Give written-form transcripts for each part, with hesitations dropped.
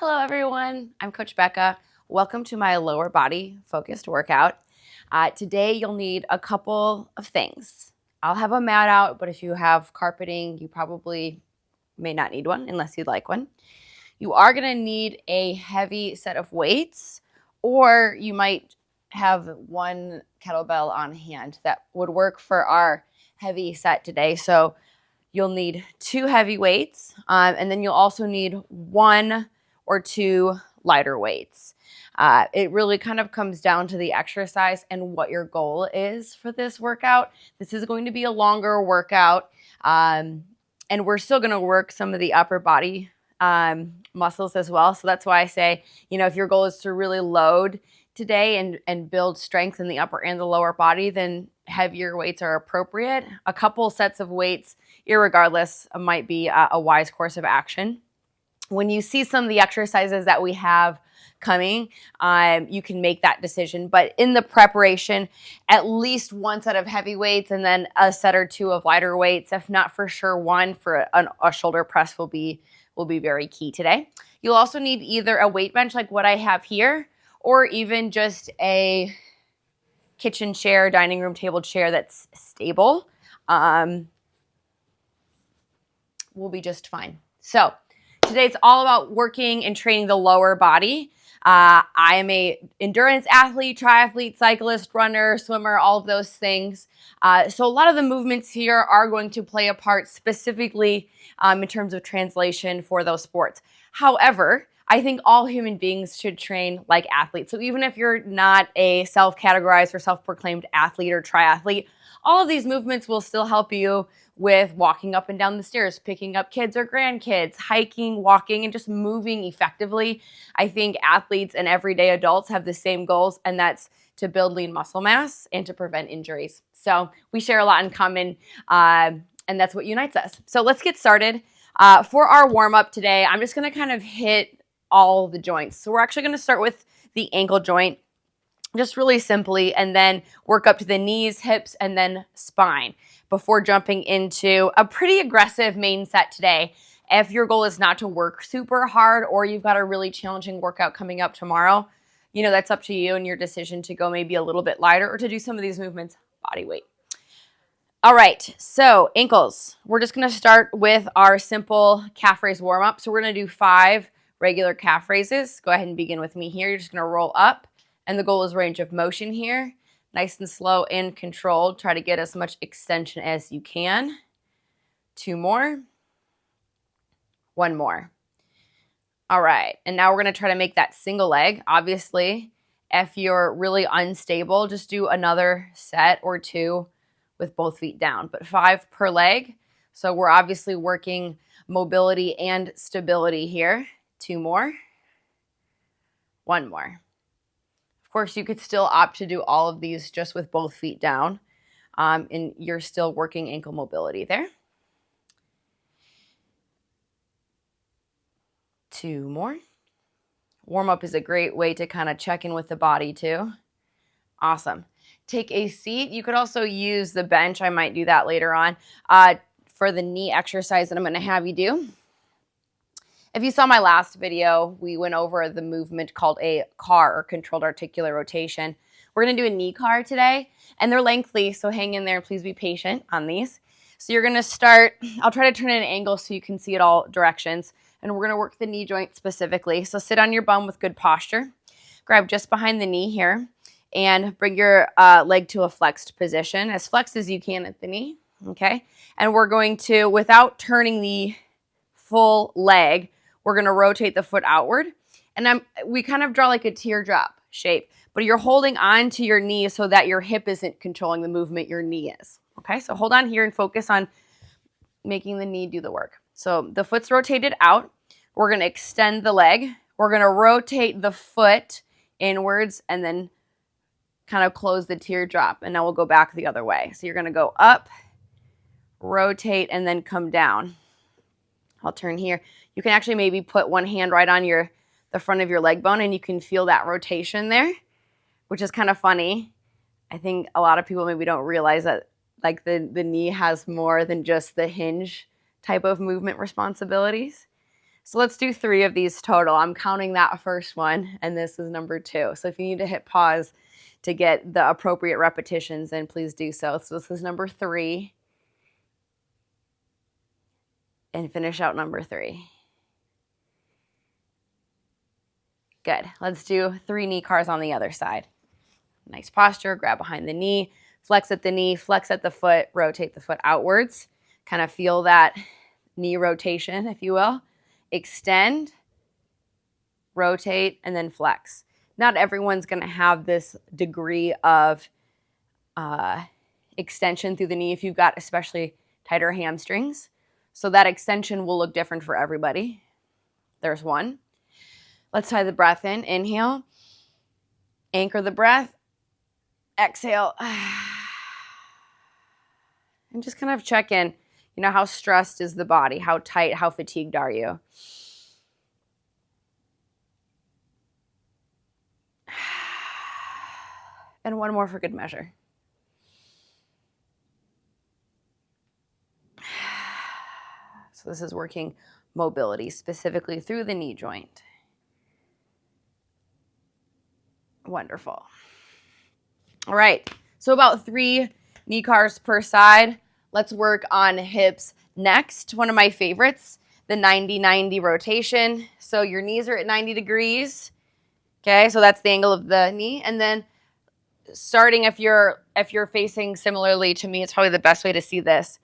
Hello everyone, I'm Coach Becca. Welcome to my lower body focused workout. Today you'll need a couple of things. I'll have a mat out, but if you have carpeting, you probably may not need one unless you'd like one. You are gonna need a heavy set of weights, or you might have one kettlebell on hand. That would work for our heavy set today. So you'll need 2 heavy weights, and then you'll also need 1 or 2 lighter weights. It really kind of comes down to the exercise and what your goal is for this workout. This is going to be a longer workout, and we're still going to work some of the upper body muscles as well. So that's why I say, if your goal is to really load today and build strength in the upper and the lower body, then heavier weights are appropriate. A couple sets of weights, irregardless, might be a wise course of action. When you see some of the exercises that we have coming, you can make that decision. But in the preparation, at least 1 set of heavy weights and then a set or 2 of lighter weights. If not for sure, 1 for a shoulder press will be very key today. You'll also need either a weight bench like what I have here, or even just a kitchen chair, dining room table chair that's stable. Will be just fine. So today it's all about working and training the lower body. I am a endurance athlete, triathlete, cyclist, runner, swimmer, all of those things. So a lot of the movements here are going to play a part specifically in terms of translation for those sports. However, I think all human beings should train like athletes. So even if you're not a self-categorized or self-proclaimed athlete or triathlete, all of these movements will still help you with walking up and down the stairs, picking up kids or grandkids, hiking, walking, and just moving effectively. I think athletes and everyday adults have the same goals, and that's to build lean muscle mass and to prevent injuries. So we share a lot in common, and that's what unites us. So let's get started. For our warm-up today, I'm just going to kind of hit all the joints. So we're actually going to start with the ankle joint, just really simply, and then work up to the knees, hips, and then spine before jumping into a pretty aggressive main set today. If your goal is not to work super hard or you've got a really challenging workout coming up tomorrow, that's up to you and your decision to go maybe a little bit lighter or to do some of these movements body weight. All right, so ankles. We're just going to start with our simple calf raise warm up. So we're going to do 5 regular calf raises. Go ahead and begin with me here. You're just going to roll up, and the goal is range of motion here. Nice and slow and controlled. Try to get as much extension as you can. 2 more. 1 more. All right, and now we're going to try to make that single leg. Obviously, if you're really unstable, just do another set or 2 with both feet down, but 5 per leg. So we're obviously working mobility and stability here. 2 more. 1 more. Of course, you could still opt to do all of these just with both feet down, and you're still working ankle mobility there. 2 more. Warm up is a great way to kind of check in with the body too. Awesome. Take a seat. You could also use the bench. I might do that later on for the knee exercise that I'm going to have you do. If you saw my last video, we went over the movement called a CAR, or controlled articular rotation. We're going to do a knee CAR today, and they're lengthy, so hang in there. Please be patient on these. So you're going to start, I'll try to turn it at an angle so you can see it all directions, and we're going to work the knee joint specifically. So sit on your bum with good posture. Grab just behind the knee here, and bring your leg to a flexed position, as flexed as you can at the knee, okay? And we're going to, without turning the full leg, we're going to rotate the foot outward, and we kind of draw like a teardrop shape, but you're holding on to your knee so that your hip isn't controlling the movement, your knee is. Okay, so hold on here and focus on making the knee do the work. So the foot's rotated out. We're going to extend the leg. We're going to rotate the foot inwards and then kind of close the teardrop, and now we'll go back the other way. So you're going to go up, rotate, and then come down. I'll turn here. You can actually maybe put one hand right on the front of your leg bone, and you can feel that rotation there, which is kind of funny. I think a lot of people maybe don't realize that like the knee has more than just the hinge type of movement responsibilities. So let's do 3 of these total. I'm counting that first one, and this is number 2. So if you need to hit pause to get the appropriate repetitions, then please do so. So this is number 3. And finish out number 3. Good. Let's do 3 knee cars on the other side. Nice posture, grab behind the knee, flex at the knee, flex at the foot, rotate the foot outwards. Kind of feel that knee rotation, if you will. Extend, rotate, and then flex. Not everyone's going to have this degree of extension through the knee if you've got especially tighter hamstrings. So that extension will look different for everybody. There's 1. Let's tie the breath in. Inhale. Anchor the breath. Exhale. And just kind of check in. You know, how stressed is the body? How tight, how fatigued are you? And 1 more for good measure. So this is working mobility, specifically through the knee joint. Wonderful. All right, so about 3 knee cars per side. Let's work on hips next. One of my favorites, the 90-90 rotation. So your knees are at 90 degrees. Okay, so that's the angle of the knee. And then starting, if you're facing similarly to me, it's probably the best way to see this.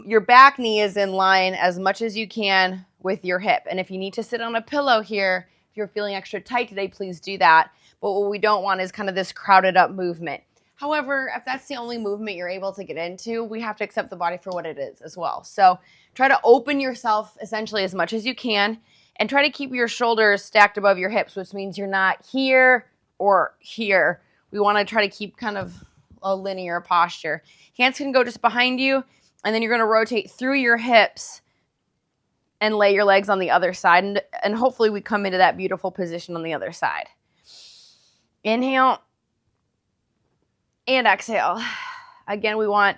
Your back knee is in line as much as you can with your hip. And if you need to sit on a pillow here, if you're feeling extra tight today, please do that. But what we don't want is kind of this crowded up movement. However, if that's the only movement you're able to get into, we have to accept the body for what it is as well. So try to open yourself essentially as much as you can and try to keep your shoulders stacked above your hips, which means you're not here or here. We want to try to keep kind of a linear posture. Hands can go just behind you, and then you're going to rotate through your hips and lay your legs on the other side. And hopefully we come into that beautiful position on the other side. Inhale and exhale. Again, we want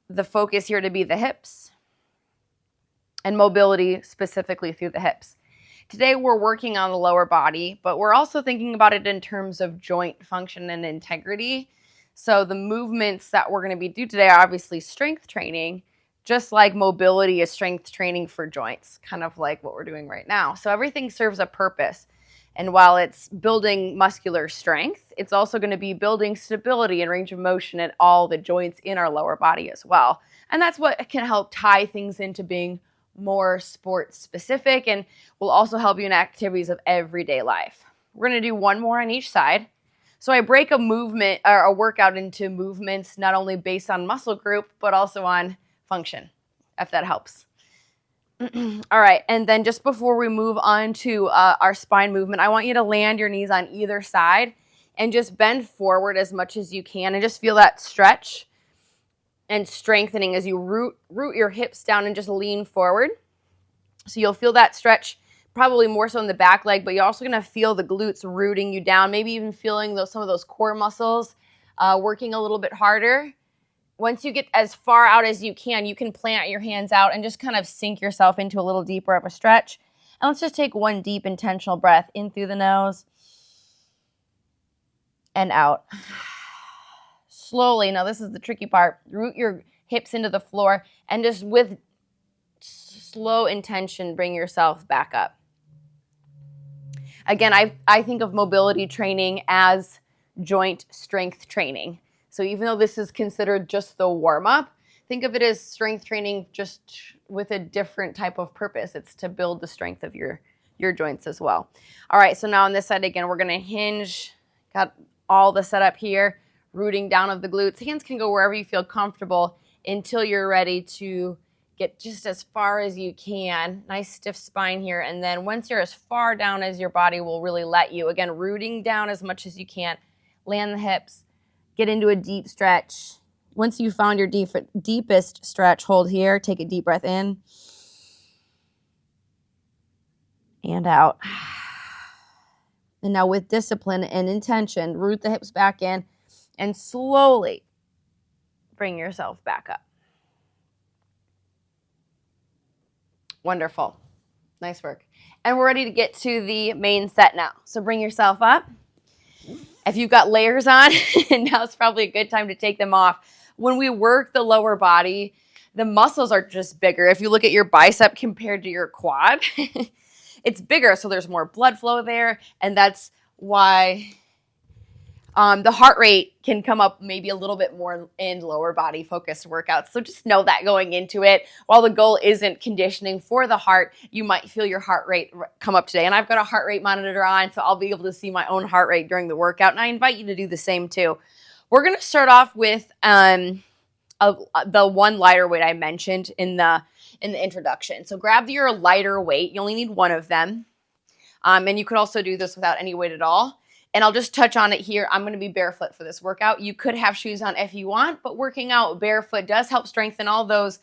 the focus here to be the hips and mobility specifically through the hips. Today we're working on the lower body, but we're also thinking about it in terms of joint function and integrity. So the movements that we're going to be doing today are obviously strength training, just like mobility is strength training for joints, kind of like what we're doing right now. So everything serves a purpose. And while it's building muscular strength, it's also going to be building stability and range of motion at all the joints in our lower body as well. And that's what can help tie things into being more sports specific, and will also help you in activities of everyday life. We're going to do 1 more on each side. So I break a movement or a workout into movements, not only based on muscle group, but also on function, if that helps. All right, and then just before we move on to our spine movement, I want you to land your knees on either side and just bend forward as much as you can and just feel that stretch and strengthening as you root your hips down and just lean forward. So you'll feel that stretch probably more so in the back leg, but you're also going to feel the glutes rooting you down, maybe even feeling some of those core muscles working a little bit harder. Once you get as far out as you can plant your hands out and just kind of sink yourself into a little deeper of a stretch. And let's just take 1 deep intentional breath in through the nose and out. Slowly, now this is the tricky part, root your hips into the floor and just with slow intention, bring yourself back up. Again, I think of mobility training as joint strength training. So even though this is considered just the warm-up, think of it as strength training just with a different type of purpose. It's to build the strength of your joints as well. All right, so now on this side again, we're going to hinge. Got all the setup here, rooting down of the glutes. Hands can go wherever you feel comfortable until you're ready to get just as far as you can. Nice stiff spine here. And then once you're as far down as your body will really let you, again, rooting down as much as you can, land the hips, get into a deep stretch. Once you've found your deepest stretch, hold here, take a deep breath in and out. And now with discipline and intention, root the hips back in and slowly bring yourself back up. Wonderful. Nice work. And we're ready to get to the main set now. So bring yourself up. If you've got layers on, now's probably a good time to take them off. When we work the lower body, the muscles are just bigger. If you look at your bicep compared to your quad, it's bigger, so there's more blood flow there, and that's why the heart rate can come up maybe a little bit more in lower body focused workouts. So just know that going into it. While the goal isn't conditioning for the heart, you might feel your heart rate come up today. And I've got a heart rate monitor on, so I'll be able to see my own heart rate during the workout. And I invite you to do the same too. We're going to start off with the one lighter weight I mentioned in the introduction. So grab your lighter weight. You only need one of them. And you could also do this without any weight at all. And I'll just touch on it here. I'm going to be barefoot for this workout. You could have shoes on if you want, but working out barefoot does help strengthen all those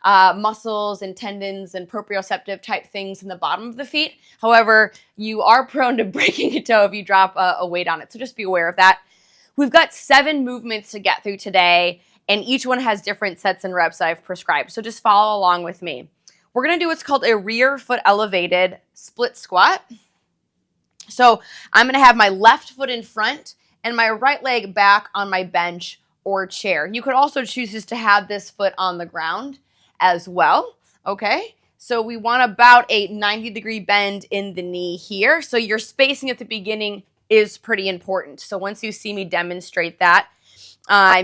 muscles and tendons and proprioceptive type things in the bottom of the feet. However, you are prone to breaking a toe if you drop a weight on it. So just be aware of that. We've got 7 movements to get through today, and each one has different sets and reps that I've prescribed. So just follow along with me. We're going to do what's called a rear foot elevated split squat. So I'm going to have my left foot in front and my right leg back on my bench or chair. You could also choose just to have this foot on the ground as well, okay? So we want about a 90-degree bend in the knee here. So your spacing at the beginning is pretty important. So once you see me demonstrate that,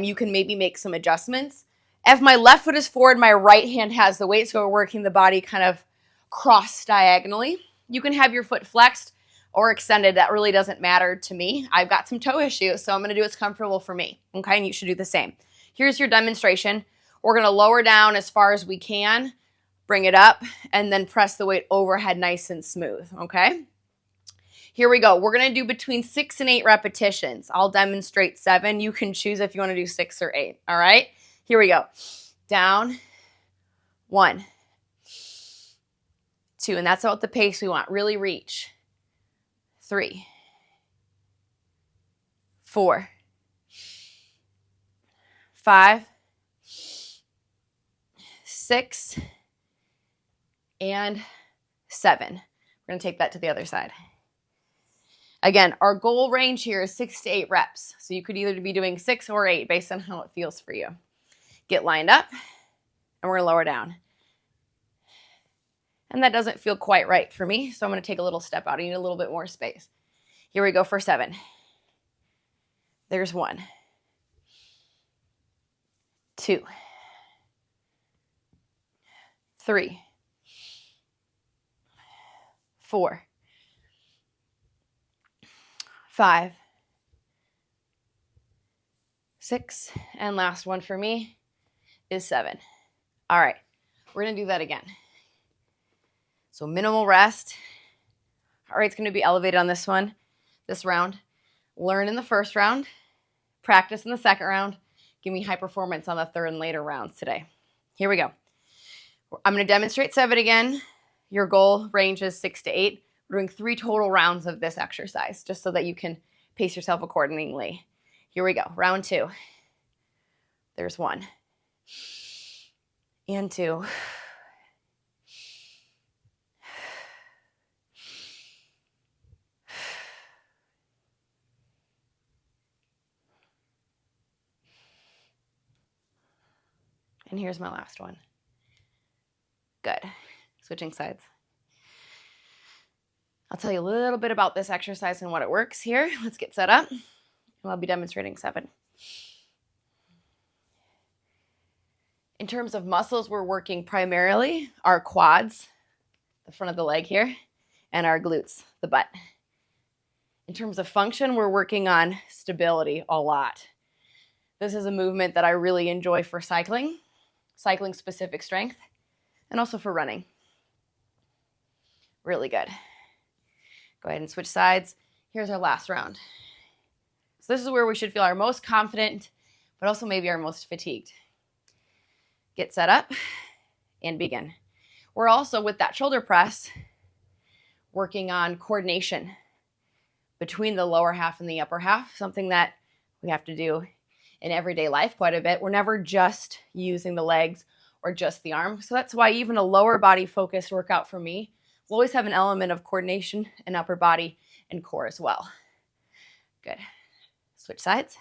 you can maybe make some adjustments. If my left foot is forward, my right hand has the weight, so we're working the body kind of cross diagonally. You can have your foot flexed or extended. That really doesn't matter to me. I've got some toe issues, so I'm going to do what's comfortable for me, okay? And you should do the same. Here's your demonstration. We're going to lower down as far as we can, bring it up, and then press the weight overhead nice and smooth, okay? Here we go. We're going to do between 6 and 8 repetitions. I'll demonstrate 7. You can choose if you want to do 6 or 8, all right? Here we go. Down, 1, 2, and that's about the pace we want. Really reach. 3, 4, 5, 6, and 7. We're going to take that to the other side. Again, our goal range here is 6 to 8 reps. So you could either be doing 6 or 8 based on how it feels for you. Get lined up, and we're going to lower down. And that doesn't feel quite right for me, so I'm going to take a little step out. I need a little bit more space. Here we go for 7. There's 1, 2, 3, 4, 5, 6, and last one for me is 7. All right, we're going to do that again. So minimal rest. Heart rate's going to be elevated on this one, this round. Learn in the first round, practice in the second round. Give me high performance on the third and later rounds today. Here we go. I'm going to demonstrate 7 again. Your goal range is 6 to 8. We're doing 3 total rounds of this exercise just so that you can pace yourself accordingly. Here we go. Round 2. There's 1 and 2. And here's my last one. Good. Switching sides. I'll tell you a little bit about this exercise and what it works here. Let's get set up. And I'll be demonstrating 7. In terms of muscles, we're working primarily our quads, the front of the leg here, and our glutes, the butt. In terms of function, we're working on stability a lot. This is a movement that I really enjoy for cycling specific strength, and also for running. Really good. Go ahead and switch sides. Here's our last round. So this is where we should feel our most confident, but also maybe our most fatigued. Get set up and begin. We're also, with that shoulder press, working on coordination between the lower half and the upper half, something that we have to do in everyday life quite a bit. We're never just using the legs or just the arm. So that's why even a lower body focused workout for me We'll always have an element of coordination in upper body and core as well. Good. Switch sides.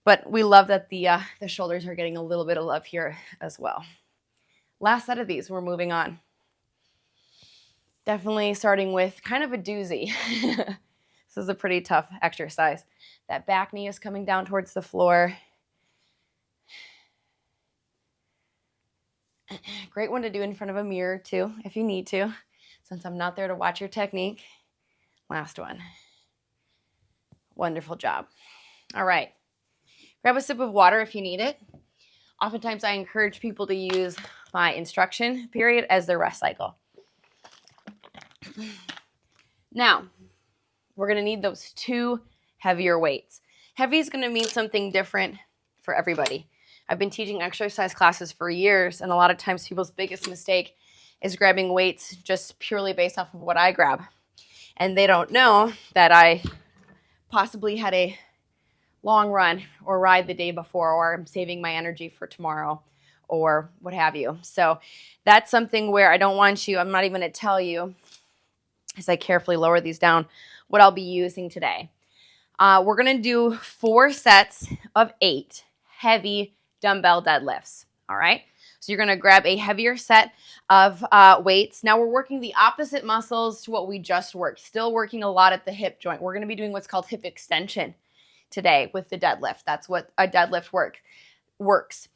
But we love that the shoulders are getting a little bit of love here as well. Last set of these, we're moving on. Definitely starting with kind of a doozy. This is a pretty tough exercise. That back knee is coming down towards the floor. Great one to do in front of a mirror too, if you need to, since I'm not there to watch your technique. Last one. Wonderful job. All right. Grab a sip of water if you need it. Oftentimes I encourage people to use my instruction period as their rest cycle. Now, we're going to need those 2 heavier weights. Heavy is going to mean something different for everybody. I've been teaching exercise classes for years, and a lot of times people's biggest mistake is grabbing weights just purely based off of what I grab. And they don't know that I possibly had a long run or ride the day before, or I'm saving my energy for tomorrow, or what have you. So that's something where I don't want you, I'm not even going to tell you, as I carefully lower these down, what I'll be using today. We're going to do 4 sets of 8 heavy dumbbell deadlifts, all right? So you're going to grab a heavier set of weights. Now we're working the opposite muscles to what we just worked, still working a lot at the hip joint. We're going to be doing what's called hip extension today with the deadlift. That's what a deadlift works.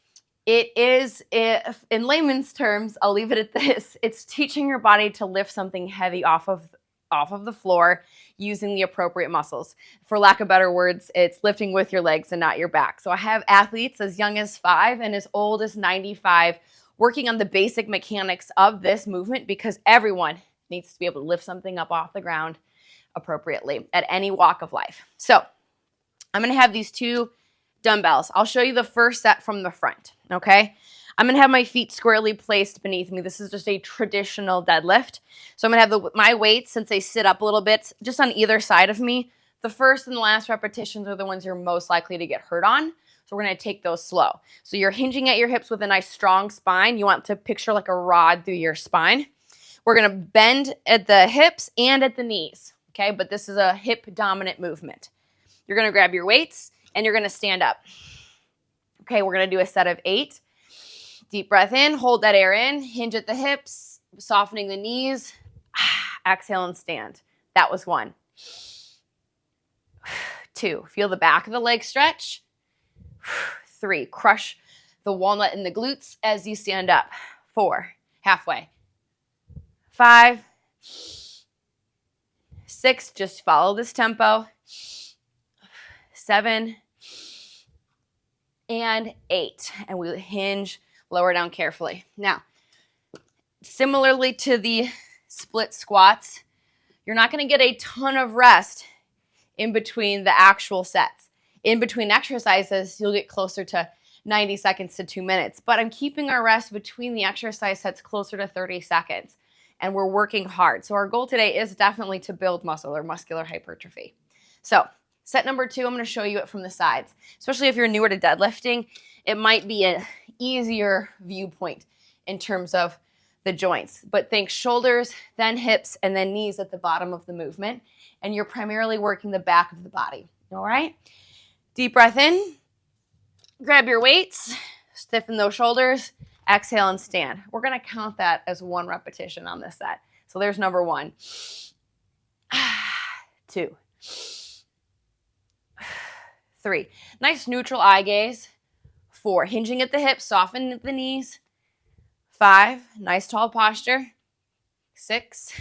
It is, if in layman's terms, I'll leave it at this. It's teaching your body to lift something heavy off of the floor using the appropriate muscles. For lack of better words, it's lifting with your legs and not your back. So I have athletes as young as 5 and as old as 95 working on the basic mechanics of this movement, because everyone needs to be able to lift something up off the ground appropriately at any walk of life. So I'm going to have these 2 dumbbells. I'll show you the first set from the front, okay? I'm going to have my feet squarely placed beneath me. This is just a traditional deadlift. So I'm going to have my weights, since they sit up a little bit, just on either side of me. The first and the last repetitions are the ones you're most likely to get hurt on. So we're going to take those slow. So you're hinging at your hips with a nice strong spine. You want to picture like a rod through your spine. We're going to bend at the hips and at the knees, okay? But this is a hip dominant movement. You're going to grab your weights and you're going to stand up. Okay, we're going to do a set of 8. Deep breath in, hold that air in, hinge at the hips, softening the knees. Exhale and stand. That was 1. 2, feel the back of the leg stretch. 3, crush the walnut in the glutes as you stand up. 4, halfway. 5, 6, just follow this tempo. 7, and 8. And we hinge, lower down carefully. Now, similarly to the split squats, you're not going to get a ton of rest in between the actual sets. In between exercises, you'll get closer to 90 seconds to 2 minutes. But I'm keeping our rest between the exercise sets closer to 30 seconds. And we're working hard. So our goal today is definitely to build muscle or muscular hypertrophy. So set number 2, I'm going to show you it from the sides. Especially if you're newer to deadlifting, it might be an easier viewpoint in terms of the joints. But think shoulders, then hips, and then knees at the bottom of the movement. And you're primarily working the back of the body. All right? Deep breath in. Grab your weights. Stiffen those shoulders. Exhale and stand. We're going to count that as 1 repetition on this set. So there's number 1. 2. 3. Nice neutral eye gaze. 4. Hinging at the hips, soften at the knees. 5. Nice tall posture. 6.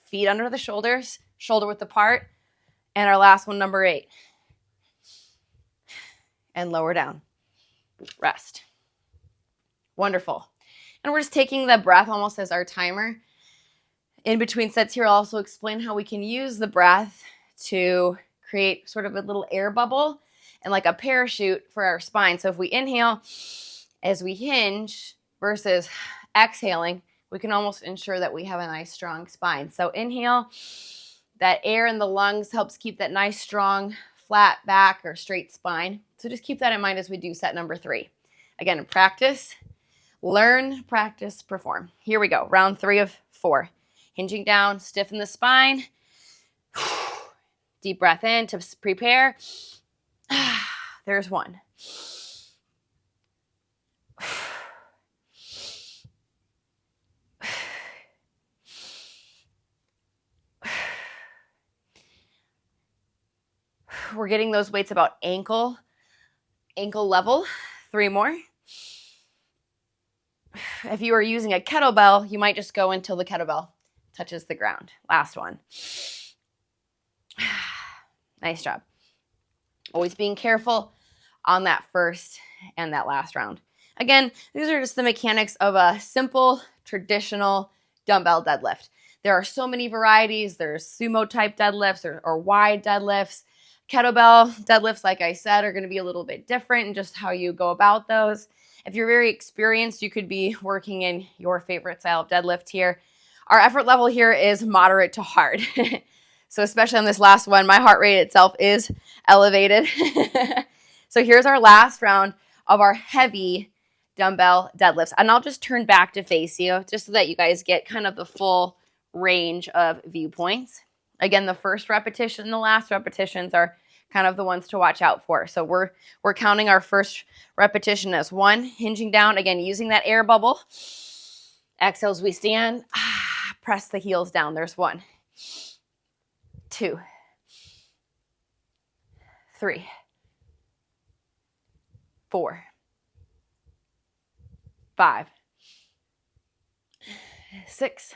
Feet under the shoulders, shoulder width apart. And our last one, number 8. And lower down. Rest. Wonderful. And we're just taking the breath almost as our timer. In between sets here, I'll also explain how we can use the breath to create sort of a little air bubble and like a parachute for our spine. So if we inhale as we hinge versus exhaling, we can almost ensure that we have a nice strong spine. So inhale, that air in the lungs helps keep that nice strong flat back or straight spine. So just keep that in mind as we do set number 3. Again, practice, learn, practice, perform. Here we go, round 3 of 4. Hinging down, stiffen the spine. Deep breath in to prepare. There's one. We're getting those weights about ankle level. 3 more. If you are using a kettlebell, you might just go until the kettlebell touches the ground. Last one. Nice job. Always being careful on that first and that last round. Again, these are just the mechanics of a simple, traditional dumbbell deadlift. There are so many varieties. There's sumo type deadlifts or wide deadlifts. Kettlebell deadlifts, like I said, are going to be a little bit different in just how you go about those. If you're very experienced, you could be working in your favorite style of deadlift here. Our effort level here is moderate to hard. So especially on this last one, my heart rate itself is elevated. So here's our last round of our heavy dumbbell deadlifts. And I'll just turn back to face you just so that you guys get kind of the full range of viewpoints. Again, the first repetition and the last repetitions are kind of the ones to watch out for. So we're counting our first repetition as 1, hinging down, again, using that air bubble. Exhale as we stand. Press the heels down. There's 1, 2, 3, 4, 5, 6,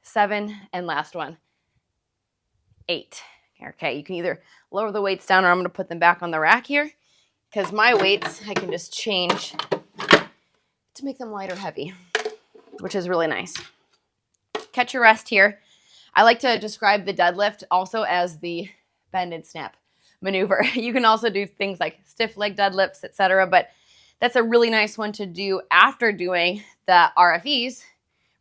7, and last one, 8. Okay, you can either lower the weights down or I'm going to put them back on the rack here because my weights I can just change to make them light or heavy, which is really nice. Catch your rest here. I like to describe the deadlift also as the bend and snap maneuver. You can also do things like stiff leg deadlifts, etc., but that's a really nice one to do after doing the RFEs,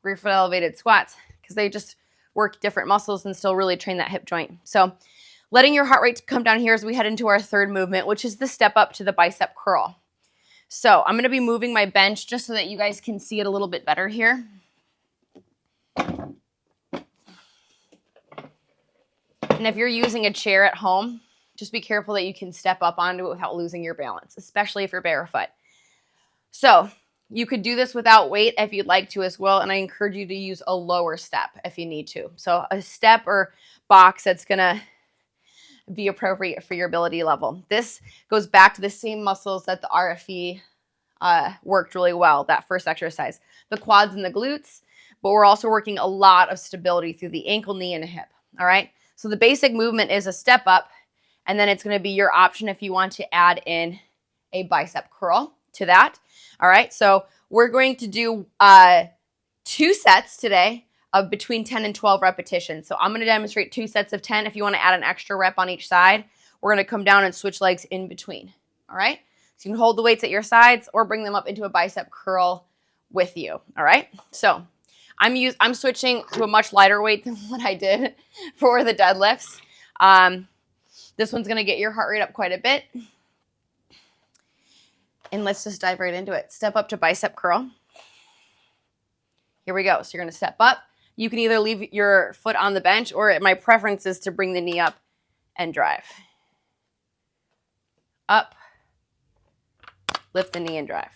rear foot elevated squats, because they just work different muscles and still really train that hip joint. So letting your heart rate come down here as we head into our third movement, which is the step up to the bicep curl. So I'm going to be moving my bench just so that you guys can see it a little bit better here. And if you're using a chair at home, just be careful that you can step up onto it without losing your balance, especially if you're barefoot. So you could do this without weight if you'd like to as well, and I encourage you to use a lower step if you need to. So a step or box that's going to be appropriate for your ability level. This goes back to the same muscles that the RFE worked really well, that first exercise. The quads and the glutes, but we're also working a lot of stability through the ankle, knee, and hip. All right? So the basic movement is a step up, and then it's going to be your option if you want to add in a bicep curl to that. All right, so we're going to do 2 sets today of between 10 and 12 repetitions. So I'm going to demonstrate 2 sets of 10. If you want to add an extra rep on each side, we're going to come down and switch legs in between. All right, so you can hold the weights at your sides or bring them up into a bicep curl with you. All right, so I'm switching to a much lighter weight than what I did for the deadlifts. This one's going to get your heart rate up quite a bit. And let's just dive right into it. Step up to bicep curl. Here we go. So you're going to step up. You can either leave your foot on the bench, or my preference is to bring the knee up and drive. Up. Lift the knee and drive.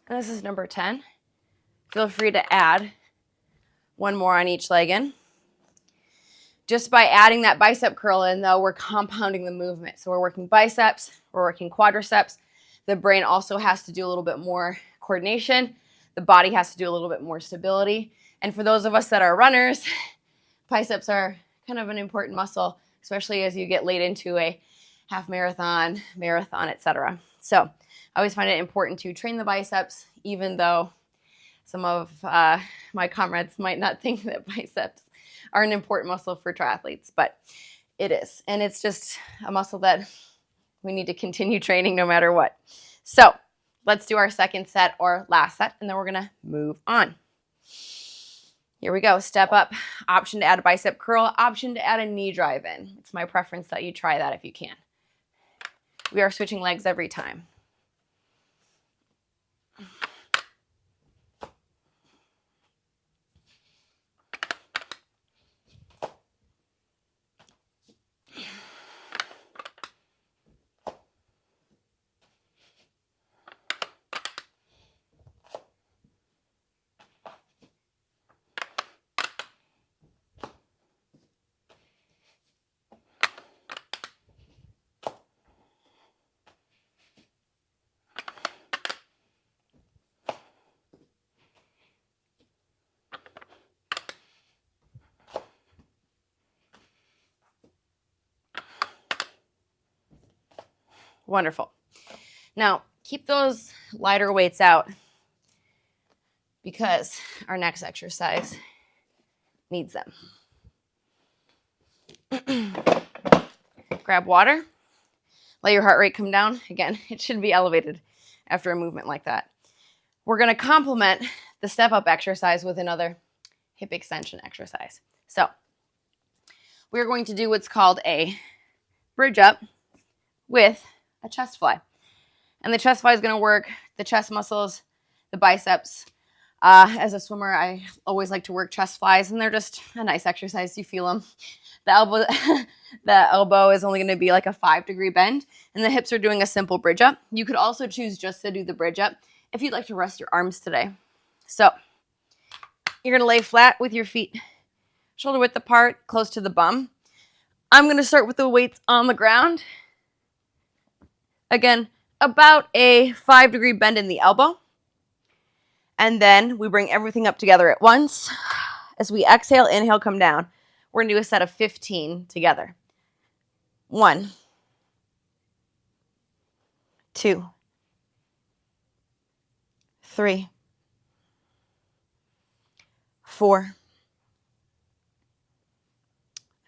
And this is number 10. Feel free to add one more on each leg in. Just by adding that bicep curl in, though, we're compounding the movement. So we're working biceps, we're working quadriceps. The brain also has to do a little bit more coordination. The body has to do a little bit more stability. And for those of us that are runners, biceps are kind of an important muscle, especially as you get late into a half marathon, etc. So I always find it important to train the biceps, even though some of my comrades might not think that biceps are an important muscle for triathletes, but it is. And it's just a muscle that we need to continue training no matter what. So let's do our second set or last set, and then we're gonna move on. Here we go, step up, option to add a bicep curl, option to add a knee drive in. It's my preference that you try that if you can. We are switching legs every time. Wonderful. Now, keep those lighter weights out because our next exercise needs them. Grab water. Let your heart rate come down. Again, it should be elevated after a movement like that. We're going to complement the step-up exercise with another hip extension exercise. So we're going to do what's called a bridge up with a chest fly. And the chest fly is going to work the chest muscles, the biceps. As a swimmer, I always like to work chest flies, and they're just a nice exercise. You feel them. The elbow is only going to be like a 5-degree bend, and the hips are doing a simple bridge up. You could also choose just to do the bridge up if you'd like to rest your arms today. So you're going to lay flat with your feet shoulder width apart, close to the bum. I'm going to start with the weights on the ground. Again, about a 5-degree bend in the elbow. And then we bring everything up together at once. As we exhale, inhale, come down. We're going to do a set of 15 together. 1, 2, 3, 4,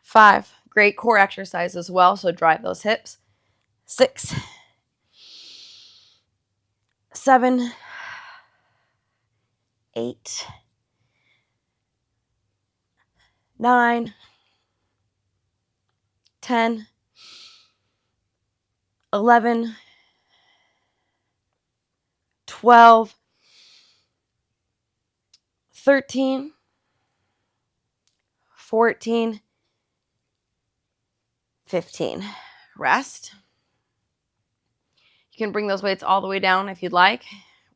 5. Great core exercise as well, so drive those hips. 6, 7, 8, 9, 10, 11, 12, 13, 14, 15. Rest. You can bring those weights all the way down if you'd like.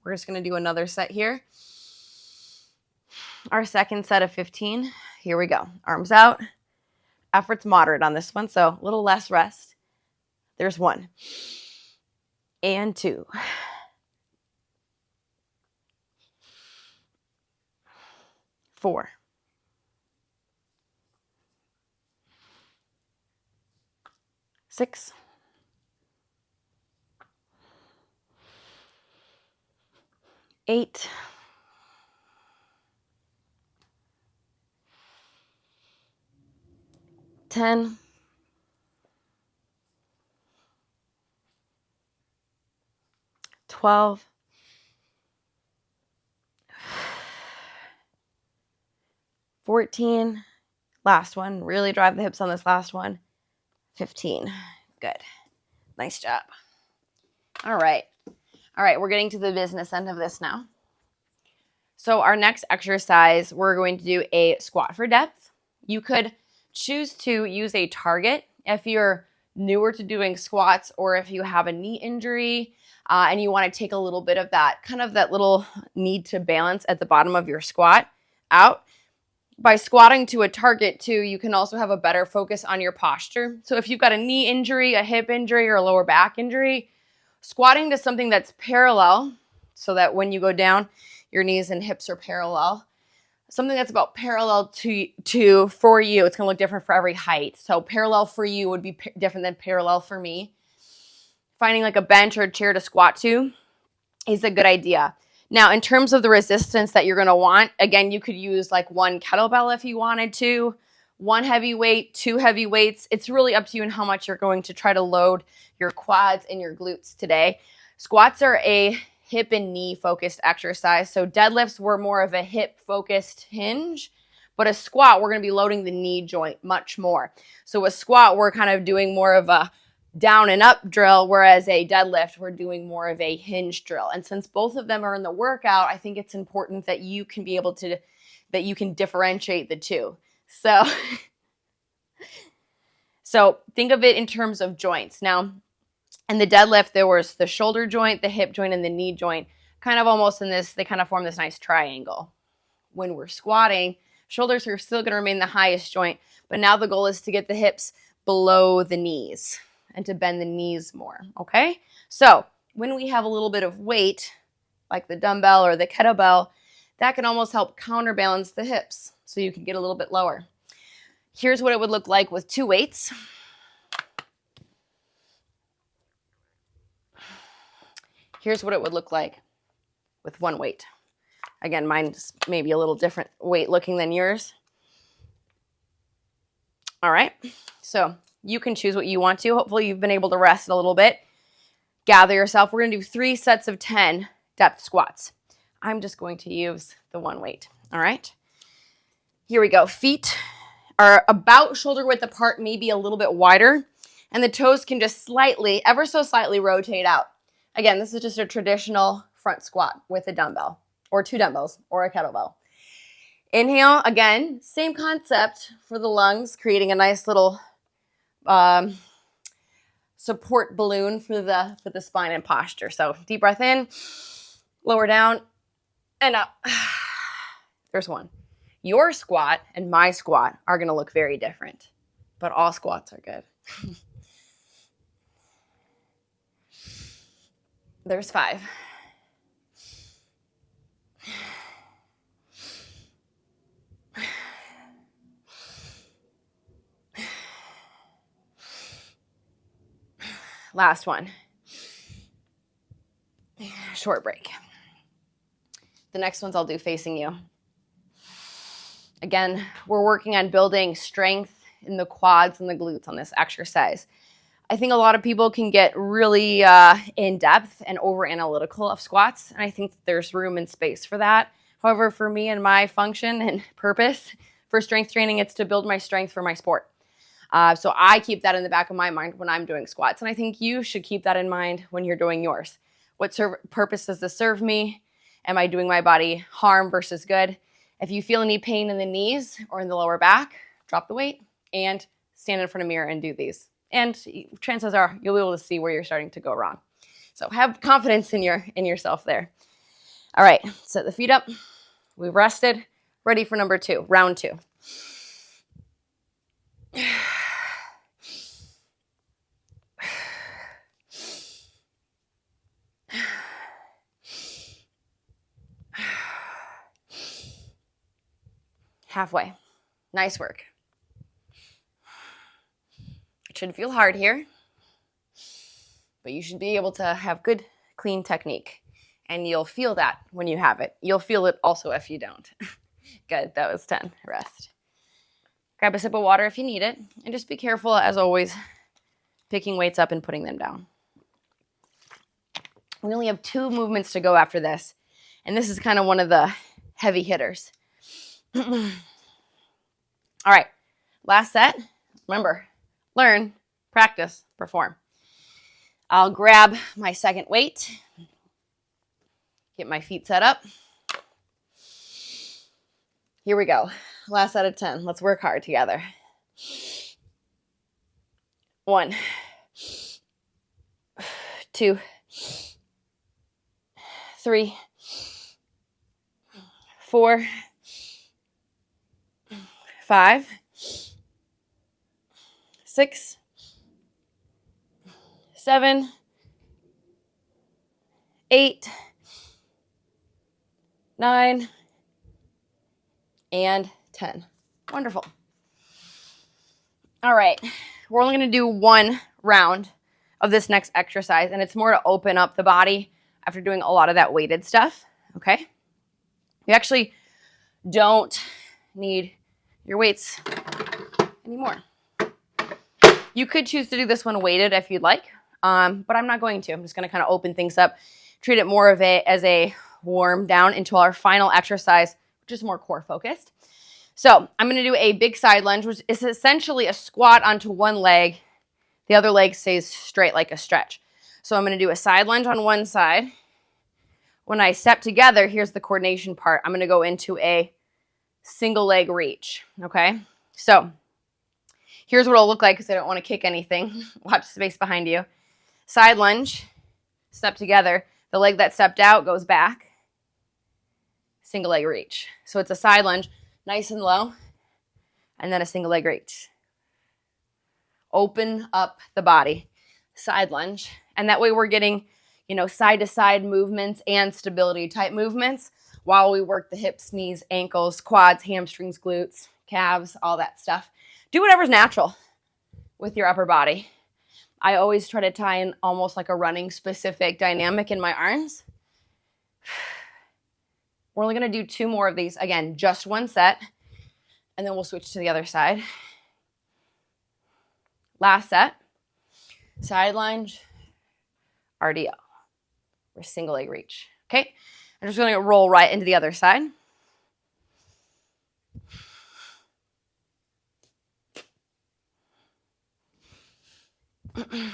We're just going to do another set here. Our second set of 15. Here we go. Arms out. Effort's moderate on this one, so a little less rest. There's 1 and 2. 4. 6. 8. 10. 12. 14. Last one. Really drive the hips on this last one. 15. Good. Nice job. All right. We're getting to the business end of this now. So our next exercise, we're going to do a squat for depth. You could choose to use a target if you're newer to doing squats, or if you have a knee injury and you want to take a little bit of that, kind of that little need to balance at the bottom of your squat out. By squatting to a target too, you can also have a better focus on your posture. So if you've got a knee injury, a hip injury, or a lower back injury, squatting to something that's parallel so that when you go down, your knees and hips are parallel. something that's about parallel to for you. It's going to look different for every height. So parallel for you would be different than parallel for me. Finding like a bench or a chair to squat to is a good idea. Now, in terms of the resistance that you're going to want, again, you could use like one kettlebell if you wanted to, one heavy weight, two heavy weights. It's really up to you and how much you're going to try to load your quads and your glutes today. Squats are a hip and knee focused exercise. So deadlifts were more of a hip focused hinge, but a squat, we're going to be loading the knee joint much more. So a squat, we're kind of doing more of a down and up drill, whereas a deadlift, we're doing more of a hinge drill. And since both of them are in the workout, I think it's important that you can be able to, that you can differentiate the two. So think of it in terms of joints. Now, in the deadlift, there was the shoulder joint, the hip joint, and the knee joint, kind of almost in this, they kind of form this nice triangle. When we're squatting, shoulders are still going to remain the highest joint, but now the goal is to get the hips below the knees and to bend the knees more, okay? So when we have a little bit of weight, like the dumbbell or the kettlebell, that can almost help counterbalance the hips so you can get a little bit lower. Here's what it would look like with two weights. Here's what it would look like with one weight. Again, mine's maybe a little different weight looking than yours. All right, so you can choose what you want to. Hopefully you've been able to rest a little bit. Gather yourself. We're going to do 3 sets of 10 depth squats. I'm just going to use the one weight. All right, here we go. Feet are about shoulder width apart, maybe a little bit wider, and the toes can just slightly, ever so slightly rotate out. Again, this is just a traditional front squat with a dumbbell or 2 dumbbells or a kettlebell. Inhale, again, same concept for the lungs, creating a nice little support balloon for the spine and posture. So deep breath in, lower down, and up. There's one. Your squat and my squat are going to look very different, but all squats are good. There's 5. Last one. Short break. The next ones I'll do facing you. Again, we're working on building strength in the quads and the glutes on this exercise. I think a lot of people can get really in depth and over analytical of squats, and I think there's room and space for that. However, for me and my function and purpose for strength training, it's to build my strength for my sport. So I keep that in the back of my mind when I'm doing squats, and I think you should keep that in mind when you're doing yours. What purpose does this serve me? Am I doing my body harm versus good? If you feel any pain in the knees or in the lower back, drop the weight and stand in front of a mirror and do these. And chances are you'll be able to see where you're starting to go wrong. So have confidence in yourself there. All right, set the feet up. We've rested. Ready for number 2, round 2. Halfway. Nice work. It should feel hard here, but you should be able to have good, clean technique. And you'll feel that when you have it. You'll feel it also if you don't. Good, that was 10. Rest. Grab a sip of water if you need it. And just be careful, as always, picking weights up and putting them down. We only have 2 movements to go after this. And this is kind of one of the heavy hitters. All right, last set. Remember, learn, practice, perform. I'll grab my second weight, get my feet set up. Here we go. Last set of 10. Let's work hard together. 1, 2, 3, 4, 5, 6, 7, 8, 9, and 10. Wonderful. All right, we're only going to do one round of this next exercise, and it's more to open up the body after doing a lot of that weighted stuff, okay? You actually don't need your weights anymore. You could choose to do this one weighted if you'd like, but I'm not going to. I'm just going to kind of open things up, treat it more of as a warm down into our final exercise, which is more core focused. So I'm going to do a big side lunge, which is essentially a squat onto one leg. The other leg stays straight like a stretch. So I'm going to do a side lunge on one side. When I step together, here's the coordination part. I'm going to go into a single leg reach, okay? So here's what it'll look like because I don't want to kick anything. Watch the space behind you. Side lunge, step together. The leg that stepped out goes back. Single leg reach. So it's a side lunge, nice and low, and then a single leg reach. Open up the body. Side lunge. And that way we're getting, side to side movements and stability type movements while we work the hips, knees, ankles, quads, hamstrings, glutes, calves, all that stuff. Do whatever's natural with your upper body. I always try to tie in almost like a running specific dynamic in my arms. We're only going to do 2 more of these. Again, just one set, and then we'll switch to the other side. Last set, side lunge, RDO, or single leg reach. Okay, I'm just going to roll right into the other side. We're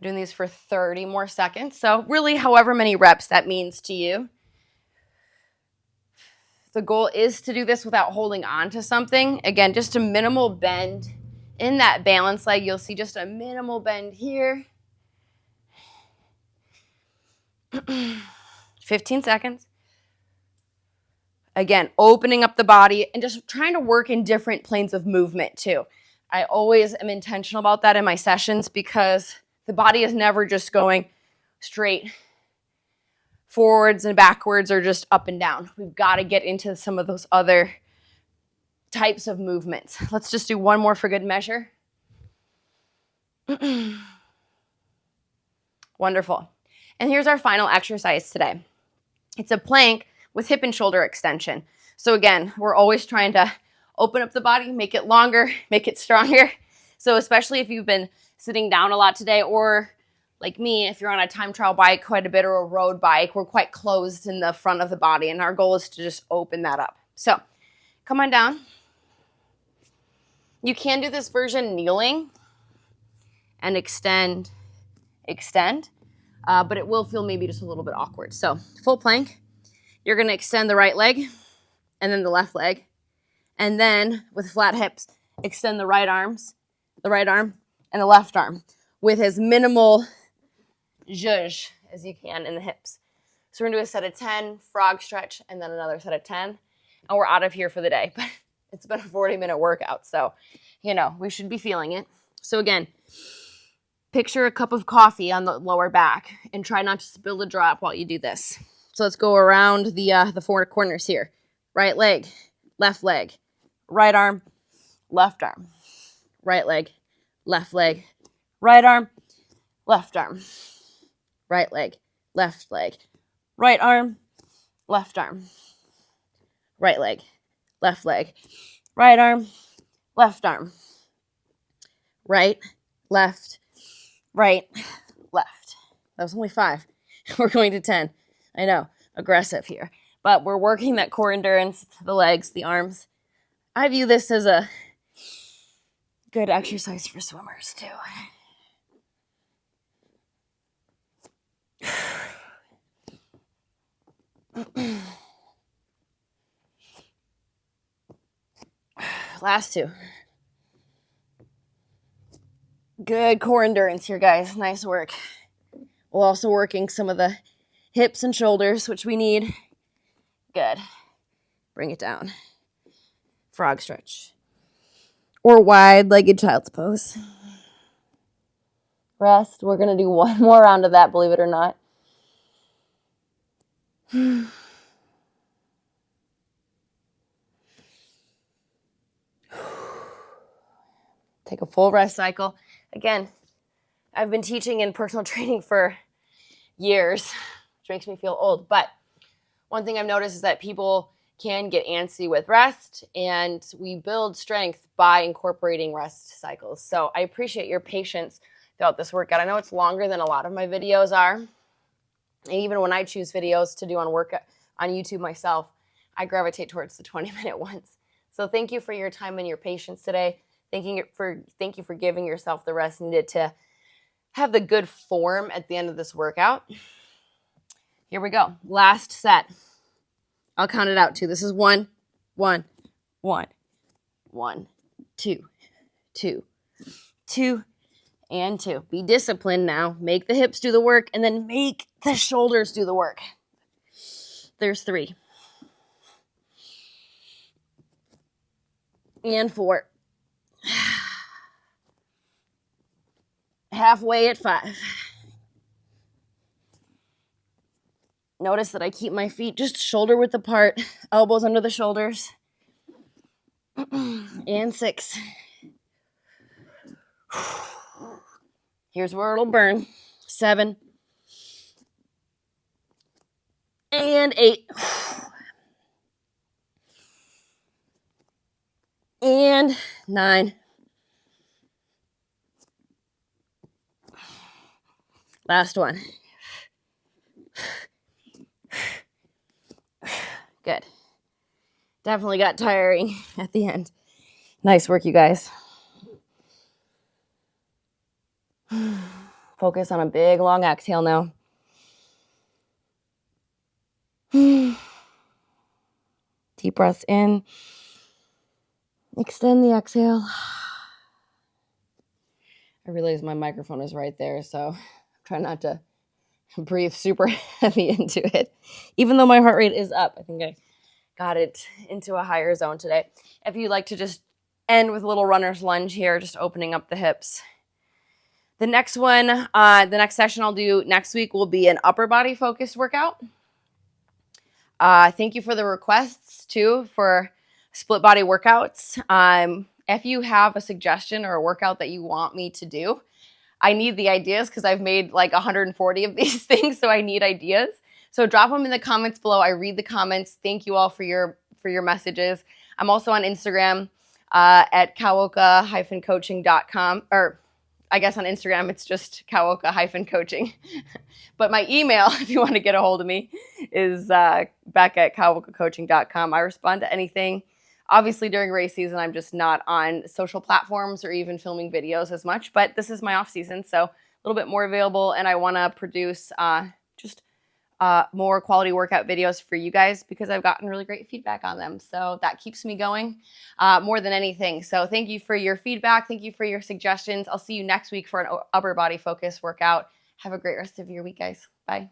doing these for 30 more seconds. So really, however many reps that means to you. The goal is to do this without holding on to something. Again, just a minimal bend in that balance leg. You'll see just a minimal bend here. 15 seconds. Again, opening up the body and just trying to work in different planes of movement too. I always am intentional about that in my sessions because the body is never just going straight forwards and backwards or just up and down. We've got to get into some of those other types of movements. Let's just do one more for good measure. Wonderful. And here's our final exercise today. It's a plank with hip and shoulder extension. So again, we're always trying to open up the body, make it longer, make it stronger. So especially if you've been sitting down a lot today, or like me, if you're on a time trial bike quite a bit or a road bike, we're quite closed in the front of the body, and our goal is to just open that up. So come on down. You can do this version kneeling and extend, but it will feel maybe just a little bit awkward. So full plank, you're going to extend the right leg and then the left leg. And then with flat hips, extend the right arm and the left arm with as minimal zhuzh as you can in the hips. So we're going to do a set of 10, frog stretch, and then another set of 10. And we're out of here for the day. But it's been a 40-minute workout, so, we should be feeling it. So again, picture a cup of coffee on the lower back and try not to spill a drop while you do this. So let's go around the 4 corners here. Right leg, right arm, left arm, right leg, right arm, left arm, right leg, right arm, left arm, right leg, right arm, left arm, right, left, right, left. That was only 5. We're going to 10. I know, aggressive here. But we're working that core endurance, the legs, the arms. I view this as a good exercise for swimmers too. Last 2. Good core endurance here, guys. Nice work. We're also working some of the hips and shoulders, which we need. Good. Bring it down. Frog stretch. Or wide-legged child's pose. rest. We're going to do one more round of that, believe it or not. Take a full rest cycle. Again, I've been teaching in personal training for years, which makes me feel old. But one thing I've noticed is that people can get antsy with rest, and we build strength by incorporating rest cycles. So I appreciate your patience throughout this workout. I know it's longer than a lot of my videos are. And even when I choose videos to do on YouTube myself, I gravitate towards the 20-minute ones. So thank you for your time and your patience today. Thank you for giving yourself the rest needed to have the good form at the end of this workout. Here we go. Last set. I'll count it out too. This is 1, 1, 1, 1, 2, 2, 2, and 2. Be disciplined now. Make the hips do the work, and then make the shoulders do the work. There's 3. And 4. Halfway at 5. Notice that I keep my feet just shoulder width apart, elbows under the shoulders. And 6. Here's where it'll burn. 7. And 8. And 9. Last one. Good. Definitely got tiring at the end. Nice work, you guys. Focus on a big, long exhale now. Deep breaths in. Extend the exhale. I realize my microphone is right there, so I'm trying not to breathe super heavy into it. Even though my heart rate is up, I think I got it into a higher zone today. If you'd like to just end with a little runner's lunge here, just opening up the hips. The next one, the next session I'll do next week will be an upper body focused workout. Thank you for the requests too for split body workouts. If you have a suggestion or a workout that you want me to do, I need the ideas because I've made like 140 of these things, so I need ideas. So drop them in the comments below. I read the comments. Thank you all for your messages. I'm also on Instagram at kawoka-coaching.com, or I guess on Instagram it's just kawoka-coaching. But my email, if you want to get a hold of me, is becca@kawoka-coaching.com. I respond to anything. Obviously, during race season, I'm just not on social platforms or even filming videos as much, but this is my off season, so a little bit more available, and I want to produce more quality workout videos for you guys because I've gotten really great feedback on them. So that keeps me going more than anything. So thank you for your feedback. Thank you for your suggestions. I'll see you next week for an upper body focus workout. Have a great rest of your week, guys. Bye.